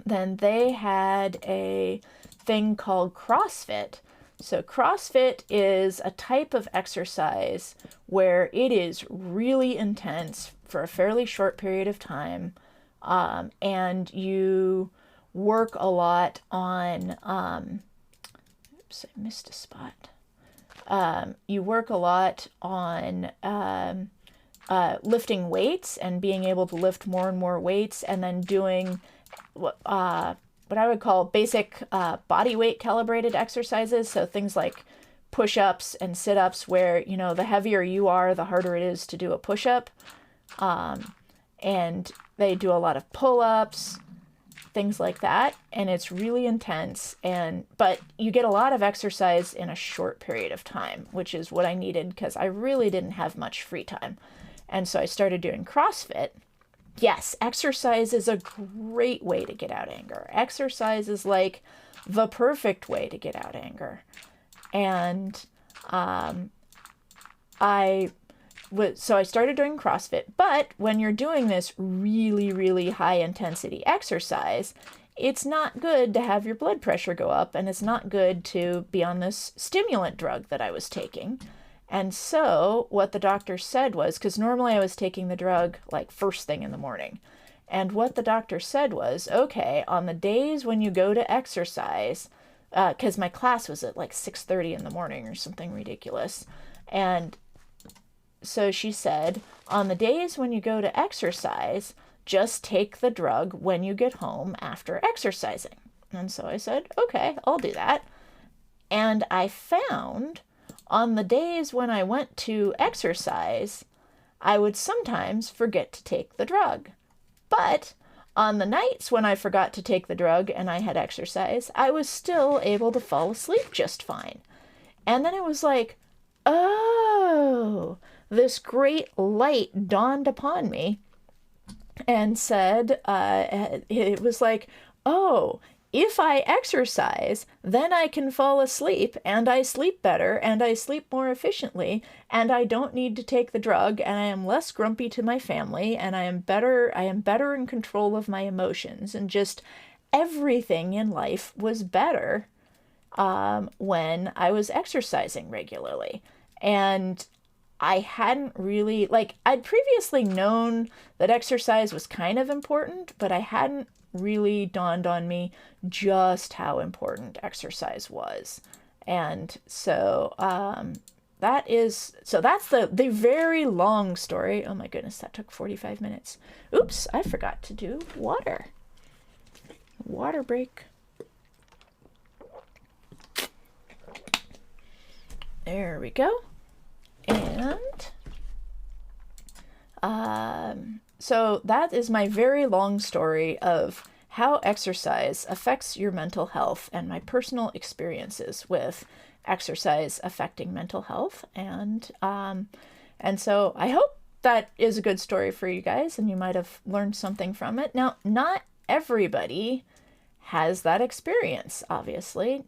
then they had a thing called CrossFit. So CrossFit is a type of exercise where it is really intense for a fairly short period of time, and you work a lot on, oops, I missed a spot. You work a lot on lifting weights and being able to lift more and more weights, and then doing what I would call basic body weight calibrated exercises. So things like push-ups and sit-ups where, the heavier you are, the harder it is to do a push-up. And they do a lot of pull-ups, things like that. And it's really intense. But you get a lot of exercise in a short period of time, which is what I needed because I really didn't have much free time. And so I started doing CrossFit. Yes, exercise is a great way to get out anger. Exercise is like the perfect way to get out anger. And so I started doing CrossFit. But when you're doing this really, really high intensity exercise, it's not good to have your blood pressure go up, and it's not good to be on this stimulant drug that I was taking. And so what the doctor said was, because normally I was taking the drug like first thing in the morning. And what the doctor said was, okay, on the days when you go to exercise, because my class was at like 6:30 in the morning or something ridiculous. And so she said, on the days when you go to exercise, just take the drug when you get home after exercising. And so I said, okay, I'll do that. And I found on the days when I went to exercise, I would sometimes forget to take the drug. But on the nights when I forgot to take the drug and I had exercise, I was still able to fall asleep just fine. And then it was like, oh, this great light dawned upon me and said, it was like, oh, if I exercise, then I can fall asleep, and I sleep better, and I sleep more efficiently, and I don't need to take the drug, and I am less grumpy to my family, and I am better in control of my emotions, and just everything in life was better when I was exercising regularly. And I hadn't really, I'd previously known that exercise was kind of important, but I hadn't really dawned on me just how important exercise was. And so that's the very long story. Oh my goodness, that took 45 minutes. Oops, I forgot to do water. Water break. There we go. And so that is my very long story of how exercise affects your mental health and my personal experiences with exercise affecting mental health. And so I hope that is a good story for you guys and you might have learned something from it. Now, not everybody has that experience, obviously.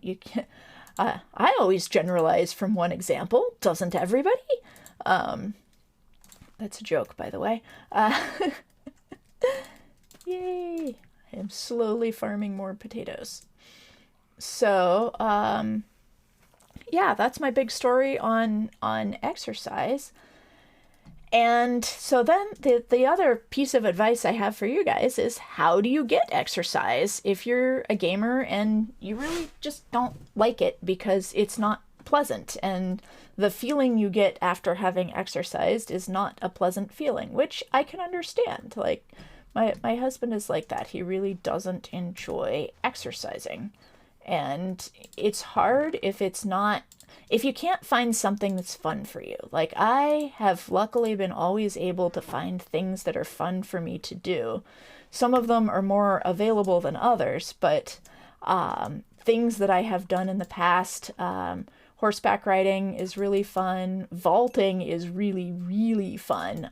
You can, I always generalize from one example. Doesn't everybody? That's a joke, by the way. Yay. am slowly farming more potatoes. So, yeah, that's my big story on exercise. And so then the other piece of advice I have for you guys is, how do you get exercise if you're a gamer and you really just don't like it because it's not pleasant, and the feeling you get after having exercised is not a pleasant feeling, which I can understand. Like my husband is like that. He really doesn't enjoy exercising. And it's hard if you can't find something that's fun for you. Like, I have luckily been always able to find things that are fun for me to do. Some of them are more available than others, but things that I have done in the past, horseback riding is really fun. Vaulting is really, really fun.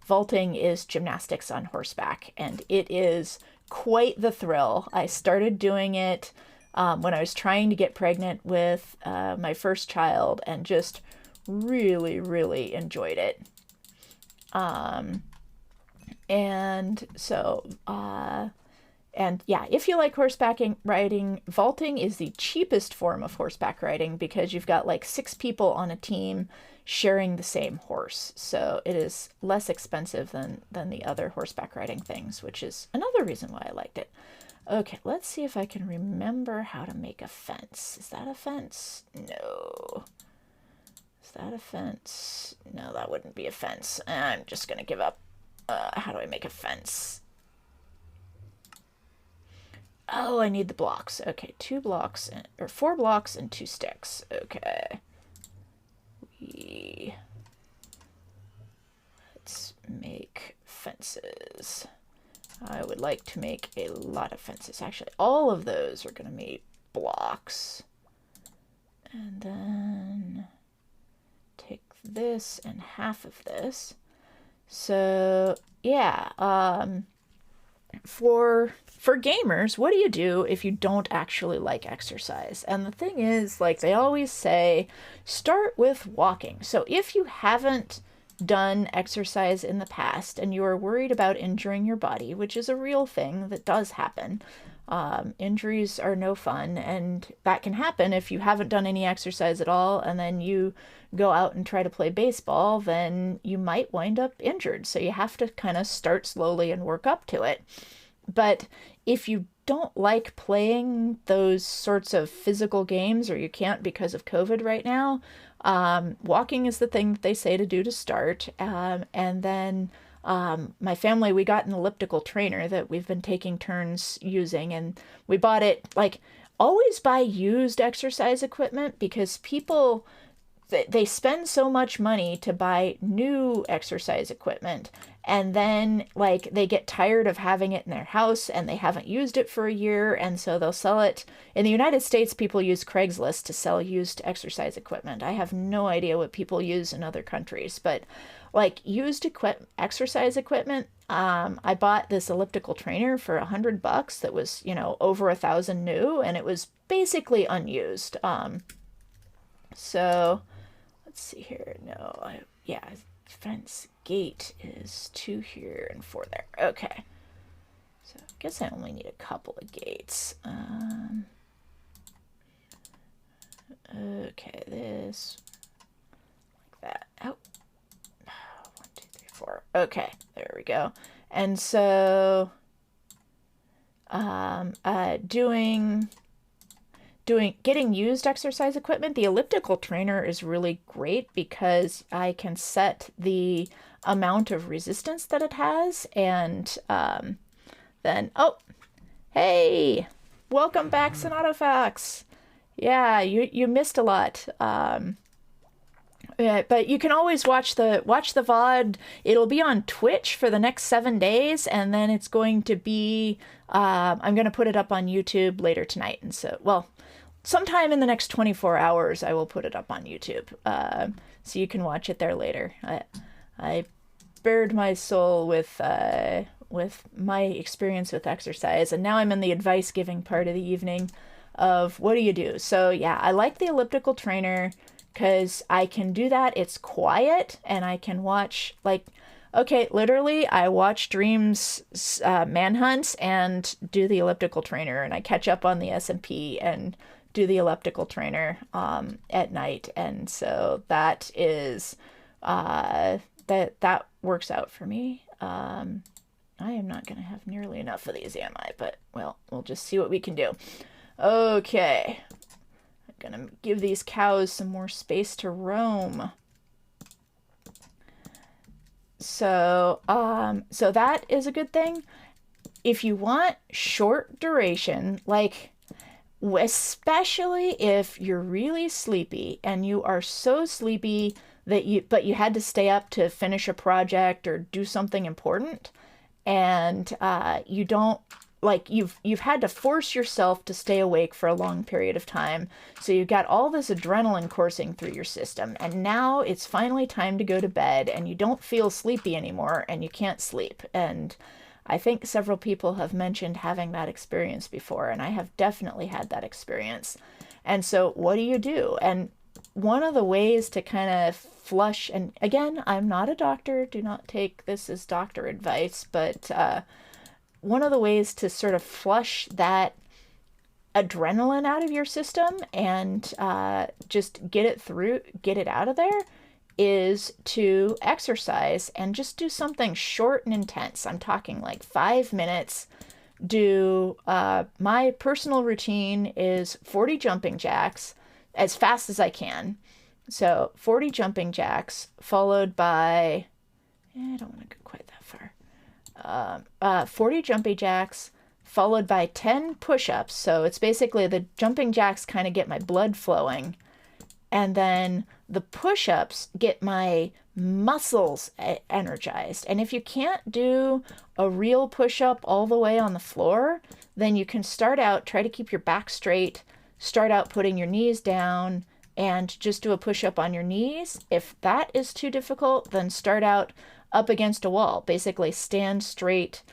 Vaulting is gymnastics on horseback, and it is quite the thrill. I started doing it when I was trying to get pregnant with my first child, and just really, really enjoyed it. And so, and yeah, if you like horseback riding, vaulting is the cheapest form of horseback riding because you've got like 6 people on a team sharing the same horse. So it is less expensive than the other horseback riding things, which is another reason why I liked it. Okay, let's see if I can remember how to make a fence. Is that a fence? No. Is that a fence? No, that wouldn't be a fence. I'm just gonna give up. How do I make a fence? Oh, I need the blocks. Okay, 2 blocks, or 4 blocks and 2 sticks. Okay. Let's make fences. I would like to make a lot of fences. Actually, all of those are going to be blocks. And then take this and half of this. So, yeah, for gamers, what do you do if you don't actually like exercise? And the thing is, like they always say, start with walking. So if you haven't done exercise in the past and you are worried about injuring your body, which is a real thing that does happen, injuries are no fun, and that can happen if you haven't done any exercise at all and then you go out and try to play baseball, then you might wind up injured. So you have to kind of start slowly and work up to it. But if you don't like playing those sorts of physical games, or you can't because of COVID right now, walking is the thing that they say to do to start. And then my family, we got an elliptical trainer that we've been taking turns using, and we bought it. Like, always buy used exercise equipment, because people, they spend so much money to buy new exercise equipment, and then like they get tired of having it in their house and they haven't used it for a year, and so they'll sell it. In the United States, people use Craigslist to sell used exercise equipment. I have no idea what people use in other countries, but like used exercise equipment, I bought this elliptical trainer for $100 that was, over 1,000 new, and it was basically unused. So let's see here. No, yeah, fence gate is 2 here and 4 there. Okay. So I guess I only need a couple of gates. Okay, this, like that. Oh, 1, 2, 3, 4. Okay, there we go. And so, getting used exercise equipment, the elliptical trainer is really great because I can set the amount of resistance that it has, and then, oh, hey, welcome back, Sonatofax. Yeah, you missed a lot. Yeah, but you can always watch the VOD. It'll be on Twitch for the next 7 days, and then it's going to be, I'm going to put it up on YouTube later tonight. And so, well, sometime in the next 24 hours, I will put it up on YouTube. So you can watch it there later. I bared my soul with my experience with exercise, and now I'm in the advice giving part of the evening of what do you do. So yeah, I like the elliptical trainer because I can do that. It's quiet, and I can watch, like, Okay, literally, I watch Dreams manhunts and do the elliptical trainer, and I catch up on the SMP and do the elliptical trainer at night, and so that is that works out for me. I am not gonna have nearly enough of these, am I? But well, we'll just see what we can do. Okay, I'm gonna give these cows some more space to roam. So that is a good thing. If you want short duration, like especially if you're really sleepy and you are so sleepy that you had to stay up to finish a project or do something important, and you don't like you've had to force yourself to stay awake for a long period of time, so you've got all this adrenaline coursing through your system, and now it's finally time to go to bed and you don't feel sleepy anymore and you can't sleep. And I think several people have mentioned having that experience before, and I have definitely had that experience. And so what do you do? And one of the ways to kind of flush, and again, I'm not a doctor, do not take this as doctor advice, but one of the ways to sort of flush that adrenaline out of your system and just get it out of there, is to exercise and just do something short and intense. I'm talking like 5 minutes. Do my personal routine is 40 jumping jacks as fast as I can. So 40 jumping jacks followed by, I don't want to go quite that far. 40 jumping jacks followed by 10 push-ups. So it's basically the jumping jacks kind of get my blood flowing, and then the push-ups get my muscles energized. And if you can't do a real push-up all the way on the floor, then you can start out, try to keep your back straight, start out putting your knees down and just do a push-up on your knees. If that is too difficult, then start out up against a wall. Basically stand straight,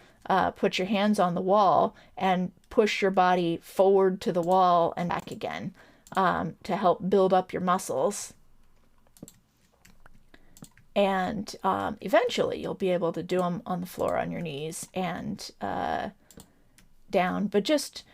put your hands on the wall and push your body forward to the wall and back again, to help build up your muscles. And eventually you'll be able to do them on the floor on your knees and down. But just,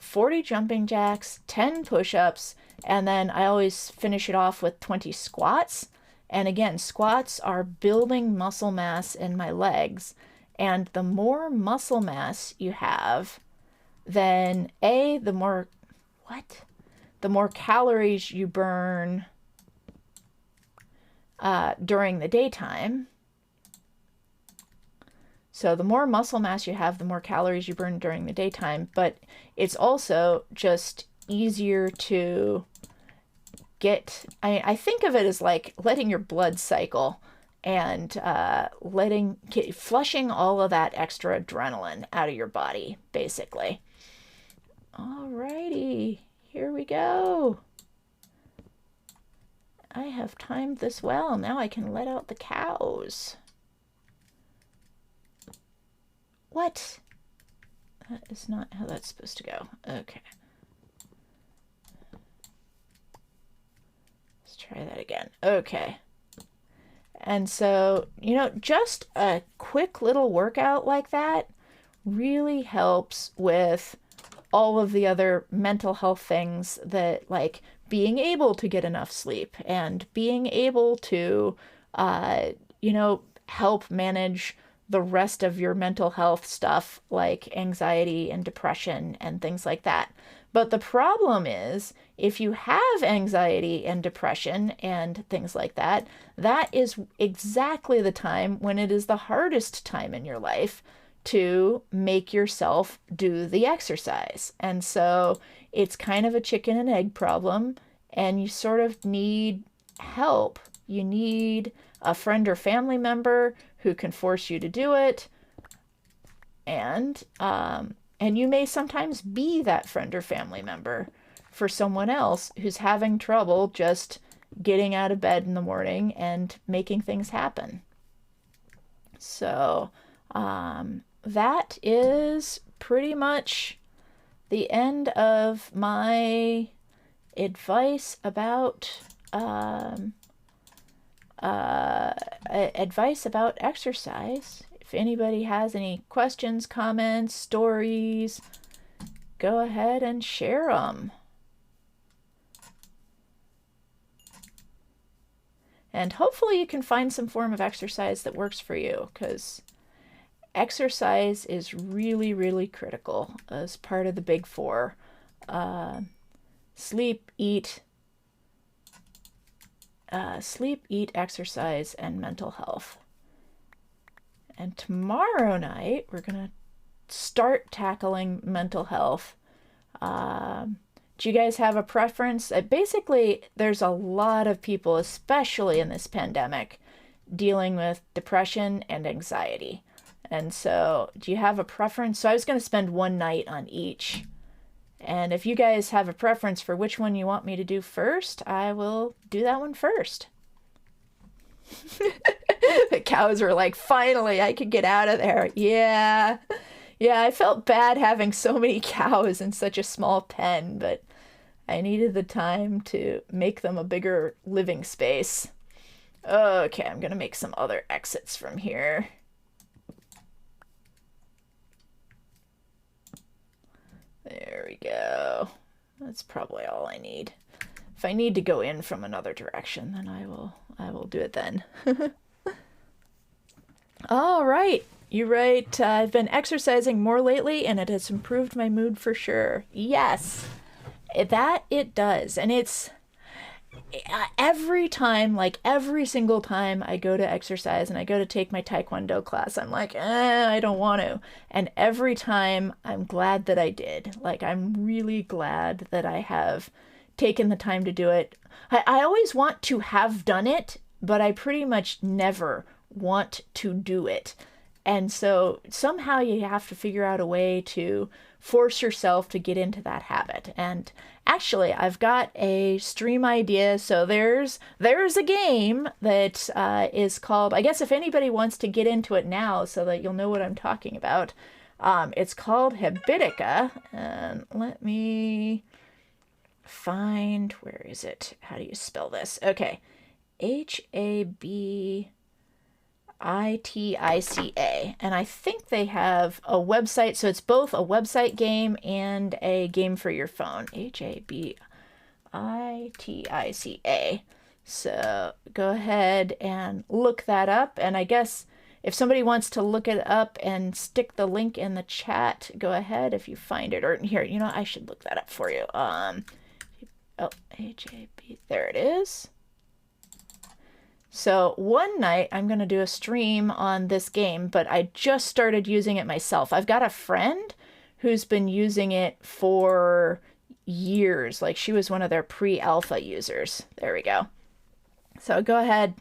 40 jumping jacks, 10 push-ups, and then I always finish it off with 20 squats. And again, squats are building muscle mass in my legs. And the more muscle mass you have, then the more calories you burn during the daytime. So the more muscle mass you have, the more calories you burn during the daytime. But it's also just easier to I think of it as like letting your blood cycle and flushing all of that extra adrenaline out of your body, basically. Alrighty, here we go. I have timed this well. Now I can let out the cows. What? That is not how that's supposed to go. Okay. Let's try that again. Okay. And so, just a quick little workout like that really helps with all of the other mental health things, that like being able to get enough sleep and being able to, help manage the rest of your mental health stuff like anxiety and depression and things like that. But the problem is, if you have anxiety and depression and things like that, that is exactly the time when it is the hardest time in your life to make yourself do the exercise. And so it's kind of a chicken and egg problem, and you sort of need help. You need a friend or family member who can force you to do it. And you may sometimes be that friend or family member for someone else who's having trouble just getting out of bed in the morning and making things happen. So that is pretty much the end of my advice about advice about exercise. If anybody has any questions, comments, stories, go ahead and share them. And hopefully you can find some form of exercise that works for you, because exercise is really, really critical as part of the big four. Sleep, eat, exercise, and mental health. And tomorrow night, we're going to start tackling mental health. Do you guys have a preference? Basically, there's a lot of people, especially in this pandemic, dealing with depression and anxiety. And so, do you have a preference? So I was going to spend one night on each. And if you guys have a preference for which one you want me to do first, I will do that one first. The cows were like, finally, I could get out of there. Yeah. Yeah, I felt bad having so many cows in such a small pen, but I needed the time to make them a bigger living space. Okay, I'm going to make some other exits from here. There we go. That's probably all I need. If I need to go in from another direction, then I will do it then. All right. You're right. I've been exercising more lately and it has improved my mood for sure. Yes. That it does. And it's every time, like every single time I go to exercise and I go to take my Taekwondo class, I'm like, I don't want to. And every time I'm glad that I did. Like, I'm really glad that I have taken the time to do it. I always want to have done it, but I pretty much never want to do it. And so somehow you have to figure out a way to force yourself to get into that habit. And actually, I've got a stream idea. So there's a game that is called, I guess if anybody wants to get into it now so that you'll know what I'm talking about, it's called Habitica. And let me find, where is it? How do you spell this? Okay. Habitica. And I think they have a website, so it's both a website game and a game for your phone. Habitica. So go ahead and look that up, and I guess if somebody wants to look it up and stick the link in the chat, go ahead if you find it. Or here, you know, I should look that up for you. There it is. So one night I'm going to do a stream on this game, but I just started using it myself. I've got a friend who's been using it for years. Like, she was one of their pre-alpha users. There we go. So go ahead,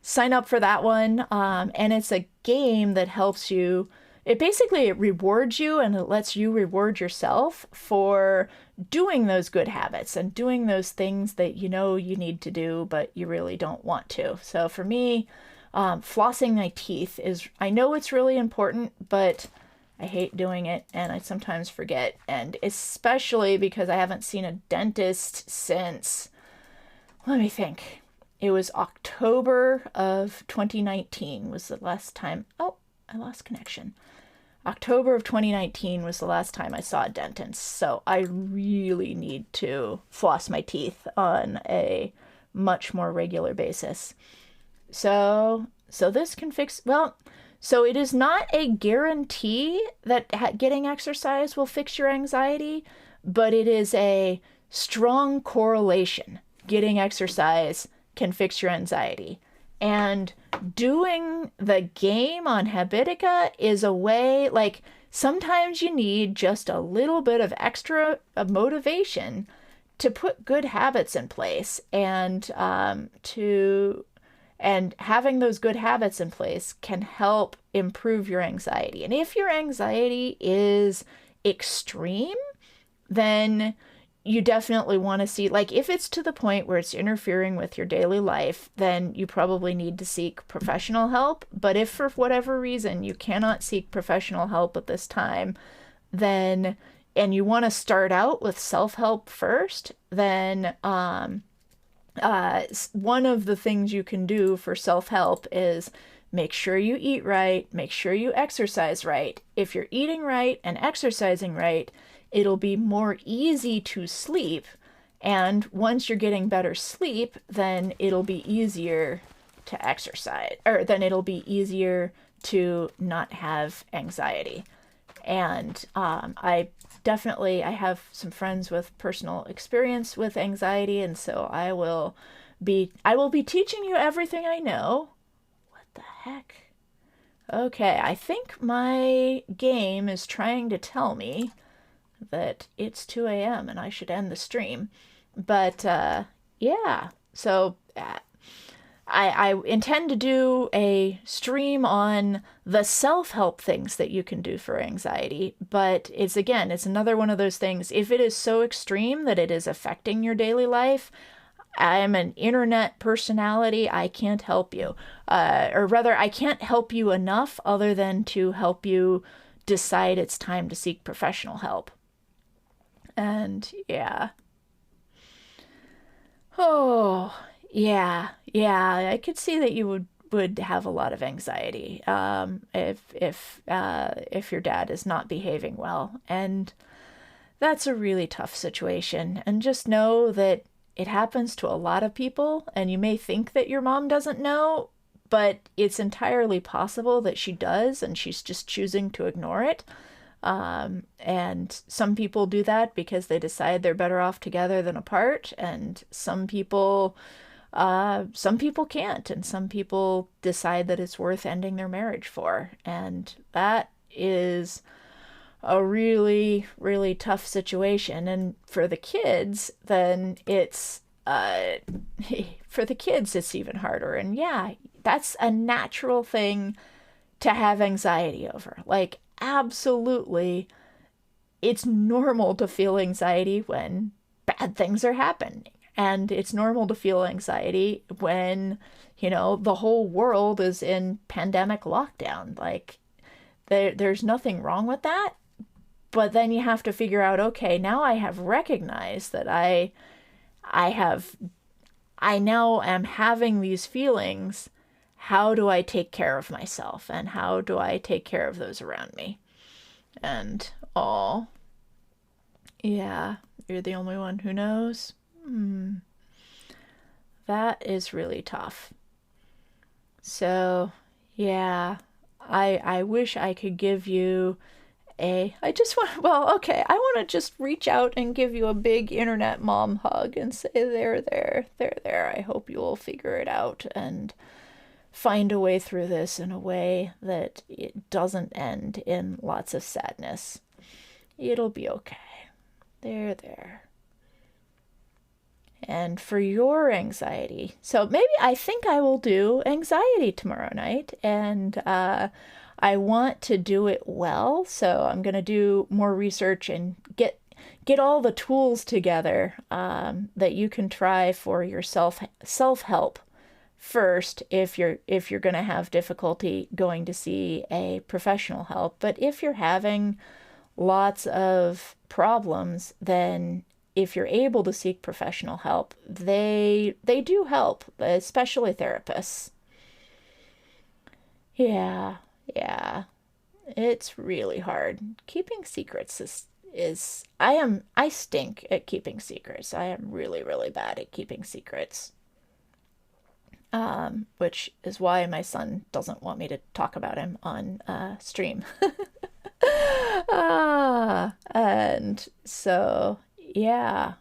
sign up for that one. And it's a game that helps you. It basically rewards you and it lets you reward yourself for doing those good habits and doing those things that you know you need to do, but you really don't want to. So for me, flossing my teeth is, I know it's really important, but I hate doing it and I sometimes forget. And especially because I haven't seen a dentist since, let me think, it was October of 2019 was the last time. Oh, I lost connection. October of 2019 was the last time I saw a dentist, so I really need to floss my teeth on a much more regular basis. So this can fix, well, so it is not a guarantee that getting exercise will fix your anxiety, but it is a strong correlation. Getting exercise can fix your anxiety. And doing the game on Habitica is a way, like, sometimes you need just a little bit of extra motivation to put good habits in place, and having those good habits in place can help improve your anxiety. And if your anxiety is extreme, then you definitely want to see, like, if it's to the point where it's interfering with your daily life, then you probably need to seek professional help. But if for whatever reason you cannot seek professional help at this time, then, and you want to start out with self-help first, then One of the things you can do for self-help is make sure you eat right, make sure you exercise right. If you're eating right and exercising right, it'll be more easy to sleep. And once you're getting better sleep, then it'll be easier to exercise, or then it'll be easier to not have anxiety. And I have some friends with personal experience with anxiety, and so I will be teaching you everything I know. What the heck? Okay, I think my game is trying to tell me that it's 2 a.m. and I should end the stream. But yeah, so I intend to do a stream on the self-help things that you can do for anxiety, but it's another one of those things. If it is so extreme that it is affecting your daily life, I'm an internet personality. I can't help you. Or rather, I can't help you enough other than to help you decide it's time to seek professional help. And yeah. Oh, yeah, I could see that you would have a lot of anxiety if your dad is not behaving well, and that's a really tough situation. And just know that it happens to a lot of people, and you may think that your mom doesn't know, but it's entirely possible that she does, and she's just choosing to ignore it. And some people do that because they decide they're better off together than apart, and some people can't, and some people decide that it's worth ending their marriage for, and that is a really, really tough situation. And for the kids, then for the kids, it's even harder. And yeah, that's a natural thing to have anxiety over. Like, absolutely, it's normal to feel anxiety when bad things are happening. And it's normal to feel anxiety when, the whole world is in pandemic lockdown. Like, there's nothing wrong with that. But then you have to figure out, okay, now I have recognized that I now am having these feelings. How do I take care of myself? And how do I take care of those around me? And, oh, yeah, you're the only one who knows. That is really tough. So, yeah, I wish I could give you I just want, well, okay, I want to just reach out and give you a big internet mom hug and say, there. I hope you will figure it out and find a way through this in a way that it doesn't end in lots of sadness. It'll be okay. There. And for your anxiety, so maybe I think I will do anxiety tomorrow night, and I want to do it well, so I'm going to do more research and get all the tools together that you can try for your self-help first if you're going to have difficulty going to see a professional help. But if you're having lots of problems, then if you're able to seek professional help, they do help, especially therapists. Yeah. Yeah, it's really hard. Keeping secrets is I stink at keeping secrets. I am really, really bad at keeping secrets. Which is why my son doesn't want me to talk about him on stream. And so yeah.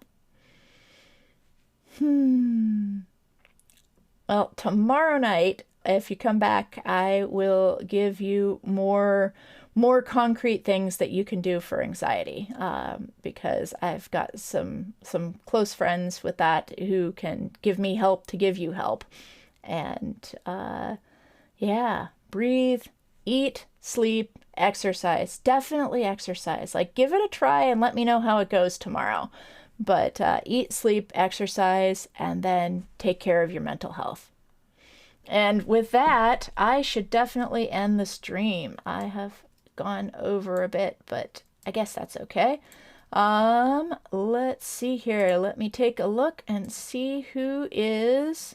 Well, tomorrow night, if you come back, I will give you more concrete things that you can do for anxiety, because I've got some close friends with that who can give me help to give you help. And yeah, breathe, eat, sleep, exercise. Definitely exercise. Like, give it a try and let me know how it goes tomorrow. But eat, sleep, exercise, and then take care of your mental health. And with that, I should definitely end the stream. I have gone over a bit, but I guess that's okay. Let's let's see here. Let me take a look and see who is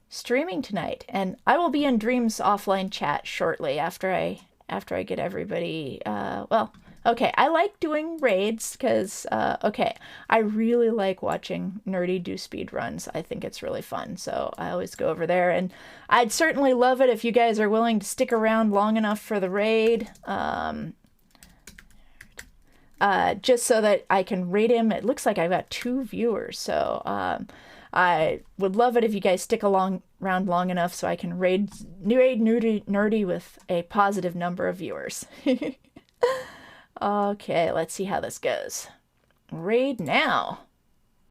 streaming tonight. And I will be in Dream's offline chat shortly after I get everybody. Well, okay, I like doing raids because, okay, I really like watching Nerdy do speed runs. I think it's really fun, so I always go over there. And I'd certainly love it if you guys are willing to stick around long enough for the raid. Just so that I can rate him. It looks like I've got 2 viewers, so I would love it if you guys stick around long enough so I can raid Nerdy with a positive number of viewers. Okay, let's see how this goes. Raid now.